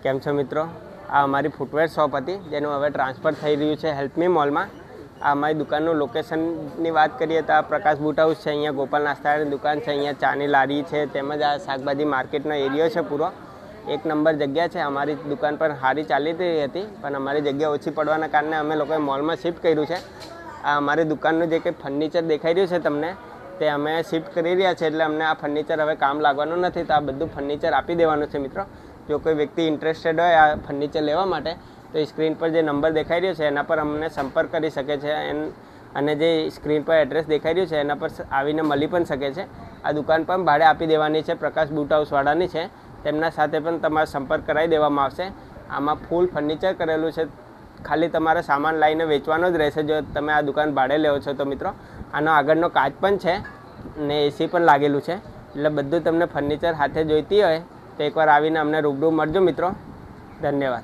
કેમ છો મિત્રો? આ અમારી ફૂટવેર શોપ હતી જેનું હવે ટ્રાન્સફર થઈ રહ્યું છે હેલ્પમી મોલમાં. આ અમારી દુકાનનું લોકેશનની વાત કરીએ તો આ પ્રકાશ બૂટ હાઉસ છે, અહીંયા ગોપાલ નાસ્તાની દુકાન છે, અહીંયા ચાની લારી છે, તેમજ આ શાકભાજી માર્કેટનો એરિયો છે પૂરો. એક નંબર જગ્યા છે. અમારી દુકાન પર સારી ચાલી રહી હતી, પણ અમારી જગ્યા ઓછી પડવાના કારણે અમે લોકોએ મોલમાં શિફ્ટ કર્યું છે. આ અમારી દુકાનનું જે કંઈ ફર્નિચર દેખાઈ રહ્યું છે તમને, તે અમે શિફ્ટ કરી રહ્યા છીએ, એટલે અમને આ ફર્નિચર હવે કામ લાગવાનું નથી. તો આ બધું ફર્નિચર આપી દેવાનું છે મિત્રો. જો કોઈ વ્યક્તિ ઇન્ટરેસ્ટેડ હોય આ ફર્નિચર લેવા માટે તો સ્ક્રીન પર જે નંબર દેખાઈ રહ્યો છે એના પર અમને સંપર્ક કરી શકે છે, અને જે સ્ક્રીન પર એડ્રેસ દેખાઈ રહ્યું છે એના પર આવીને મળી પણ શકે છે. આ દુકાન પણ ભાડે આપી દેવાની છે, પ્રકાશ બૂટ હાઉસવાળાની છે. તેમના સાથે પણ તમારો સંપર્ક કરાવી દેવામાં આવશે. આમાં ફૂલ ફર્નિચર કરેલું છે, ખાલી તમારે સામાન લાવીને વેચવાનો જ રહેશે જો તમે આ દુકાન ભાડે લેવો છો તો મિત્રો. આનો આગળનો કાચ પણ છે ને એસી પણ લાગેલું છે, એટલે બધું તમને ફર્નિચર સાથે જોઈતી હોય તો એકવાર આવીને અમને રૂબરૂ મળજો મિત્રો. ધન્યવાદ.